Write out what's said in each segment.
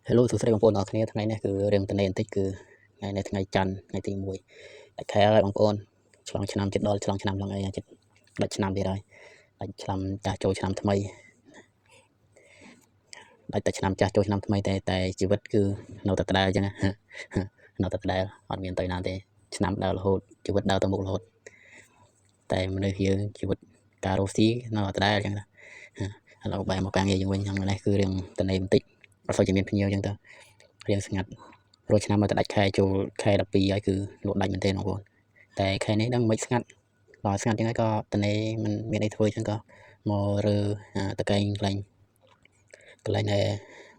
Hello សួស្តីបងប្អូនអរគ្នាថ្ងៃនេះគឺរឿងតនេបន្តិចគឺថ្ងៃនេះថ្ងៃច័ន្ទថ្ងៃទី1ដាច់ខែហើយបងប្អូនឆ្លងឆ្នាំជិតដល់ឆ្លងឆ្នាំឡើងអីជិតដាច់ឆ្នាំទៀតហើយដាច់ឆ្នាំចាស់ចូលឆ្នាំថ្មីដាច់តែឆ្នាំចាស់ចូលឆ្នាំថ្មីតែជីវិតគឺនៅតែដដែលអញ្ចឹងនៅតែដដែលអត់មានទៅណាទេឆ្នាំដើររហូតជីវិតដើរទៅមុខរហូតតែមនុស្សយើងជីវិតការរស់ស៊ីនៅតែដដែលអញ្ចឹងណាឥឡូវបែរមកការងារយើងវិញហ្នឹងនេះគឺរឿងតនេបន្តិចអត់សូវជាមានភ្ញៀវអញ្ចឹងទៅរៀងស្ងាត់រាល់ឆ្នាំមកតែដាច់ខែចូលខែ12ហើយគឺលក់ដាច់មែនទេបងប្អូនតែខែនេះដឹងមិនស្ងាត់ដល់ស្ងាត់ចឹងហើយក៏តនេមិនមានអីធ្វើចឹងក៏មករើតកែងកន្លែងដែល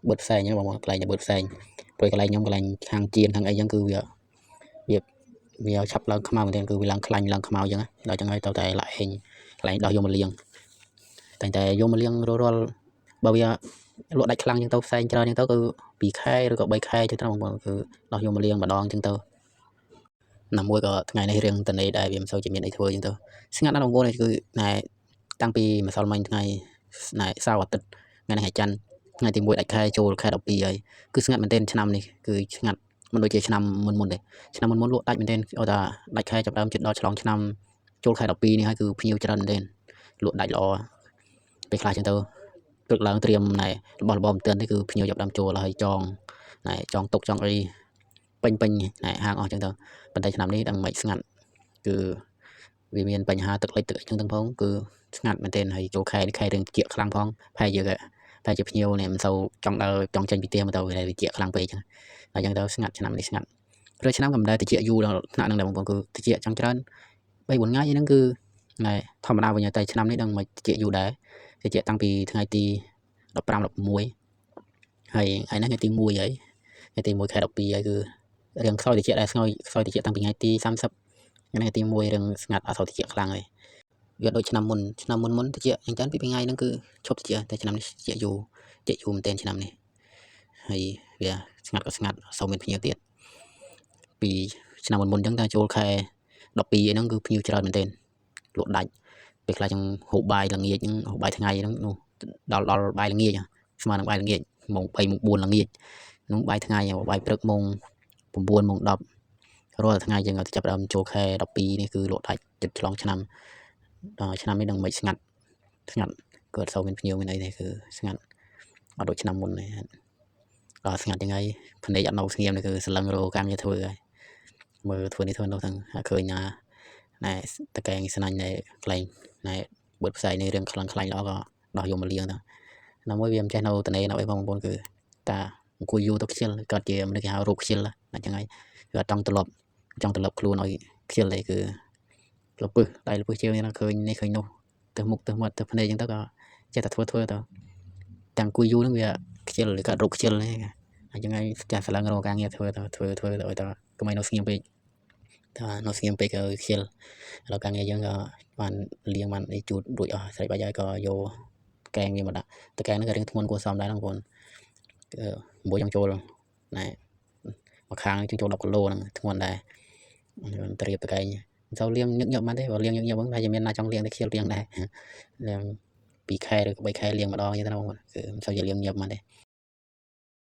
បឺតផ្សែងហ្នឹងបងប្អូនកន្លែងដែលបឺតផ្សែងព្រោះកន្លែងខ្ញុំកន្លែងខាងជៀនខាងអីចឹងគឺវាឆាប់ឡើងខ្មៅមែនទេគឺវាឡើងខ្លាញ់ឡើងខ្មៅចឹងដល់ចឹងហើយទៅតែឡាក់ហេងកន្លែងដោះយកមកលាងតែយកមកលាងរាល់បើវាលក់ដាច់ខ្លាំងចឹងទៅផ្សែងច្រើនចឹងទៅគឺ2ខែឬក៏3ខែចឹងទៅបងប្អូនគឺដោះយកមកលាងម្ដងចឹងទៅណាមួយក៏ថ្ងៃនេះរឿងតនេដែរវាមិនសូវជាមានអីធ្វើចឹងទៅស្ងាត់ណាស់បងប្អូនគឺណែតាំងពីម្សិលមិញថ្ងៃណែសៅរ៍អាទិត្យថ្ងៃនេះថ្ងៃច័ន្ទថ្ងៃទី1ដាច់ខែចូលខែ12ហើយគឺស្ងាត់មែនទែនឆ្នាំនេះគឺស្ងាត់មិនដូចជាឆ្នាំមុនទេឆ្នាំមុនលក់ដាច់មែនទែនអូថាដាច់ខែចាប់ដើមជិតដល់ឆ្លងឆ្នាំចូលខែ12នេះហើយគឺភ្ញៀវច្រើនមែនទែនលក់ដាច់ល្អពេលខ្លះចឹងទៅព្រឹកឡើងត្រៀមណែរបស់របរមិនទាន់ទេគឺភ្ញៀវចាប់ដើមចូលហើយចងតុកចងអីពេញណែហាងអស់ចឹងទៅប៉ុន្តែឆ្នាំនេះដឹងមិនស្ងាត់គឺវាមានបញ្ហាទឹកលិចទឹកអីចឹងទៅផងគឺស្ងាត់មែនទែនហើយចូលខែនេះខែរឿងត្រជាក់ខ្លាំងផងប្រហែលជាភ្ញៀវនេះមិនសូវចង់ដើរចង់ចេញពីផ្ទះមកទៅវាត្រជាក់ខ្លាំងពេកចឹងហើយចឹងទៅស្ងាត់ឆ្នាំនេះស្ងាត់ព្រោះឆ្នាំក៏មិនដែលត្រជាក់យូរដល់ថ្នាក់ហ្នឹងដែរបងប្អូនគឺត្រជាក់ចង់ច្រើន3 4ថ្ងៃហ្នឹងគឺណែធម្មតាវិញតែឆ្នាំនេះដឹងមិនត្រជាក់យូរដែរត្រជាក់តាំងពីថ្ងៃទី15 16ហើយថ្ងៃនេះថ្ងៃទី1ហើយថ្ងៃទី1ខែ12ហើយគឺរៀងខ្សោយត្រជាក់ដែរខ្សោយត្រជាក់តាំងពីថ្ងៃទី30ថ្ងៃទី1រៀងស្ងាត់អត់សូវត្រជាក់ខ្លាំងទេវាដូចឆ្នាំមុនត្រជាក់អញ្ចឹងពីថ្ងៃហ្នឹងគឺឈប់ត្រជាក់តែឆ្នាំនេះត្រជាក់យូរមែនទែនឆ្នាំនេះហើយវាស្ងាត់ក៏ស្ងាត់សូវមានភ្ញៀវទៀតពីឆ្នាំមុនអញ្ចឹងតែចូលខែ12ហ្នឹងគឺភ្ញៀវច្រើនមែនទែនលក់ដាច់ពេលខ្លះចឹងហូបបាយល្ងាចហ្នឹងហូបបាយថ្ងៃហ្នឹងនោះដល់បាយល្ងាចស្មើនឹងបាយល្ងាចម៉ោង3ម៉ោង4ល្ងាចនោះបាយថ្ងៃបាយព្រឹកម៉ោង9ម៉ោង10រាល់ថ្ងៃយើងចាប់ដើមចូលខែ12នេះគឺលក់ដាច់ចិត្តឆ្លងឆ្នាំដល់ឆ្នាំនេះដឹងមិនស្ងាត់ក៏អត់សូវមានភ្ញៀវមានអីទេគឺស្ងាត់អត់ដូចឆ្នាំមុនទេដល់ស្ងាត់យ៉ាងហើយភ្នែកអត់នៅស្ងៀមនេះគឺសលឹងរោកម្មងារធ្វើហើយមើលធ្វើនេះធ្វើនោះទាំងឃើញណាណែតកែងស្នាញ់ណែខ្លែងណែបឺតផ្សែងនេះរឿងខ្លាំងល្អក៏ដោះយកមកលាងទៅណាមួយវាមិនចេះនៅតនេនៅអីបងប្អូនគឺតាអង្គុយយូរទៅខ្ជិលគាត់ជាមនុស្សគេហៅរោគខ្ជិលអញ្ចឹងហើយគឺអត់ចង់ត្រឡប់ខ្លួនឲ្យខ្ជិលទេគឺលពឹសដៃលពឹសជើងនេះឃើញនេះឃើញនោះទៅមុខទៅមាត់ទៅភ្នែកអញ្ចឹងទៅក៏ចេះតែធ្វើទៅតែអង្គុយយូរហ្នឹងវាខ្ជិលឬក៏រោគខ្ជិលហ្នឹងអញ្ចឹងហើយចាស់ស្លឹងរកការងារធ្វើទៅឲ្យតែកុំឲ្យនៅស្ងៀមពេកថានៅស្ងៀមពេកក៏ខ្ជិលឥឡូវការងារយើងក៏បានលៀងបានអីជូតរួចអស់ស្រេចបាច់ហើយក៏យកកែងវាមកដាក់តកែងហ្នឹងក៏រៀងធ្ងន់គួរសមដែរបងប្អូនមួយចង់ចូលណែមួយខាងជិះចូល10គីឡូហ្នឹងធ្ងន់ដែរត្រៀបតកែងមិនសូវលៀងញឹកញាប់បានទេបើលៀងញឹកញាប់ហ្នឹងតែជាមានណាចង់លៀងតែខ្ជិលលៀងដែរលៀង2ខែឬ3ខែលៀងម្ដងអញ្ចឹងណាបងប្អូនគឺមិនសូវជាលៀងញាប់បានទេ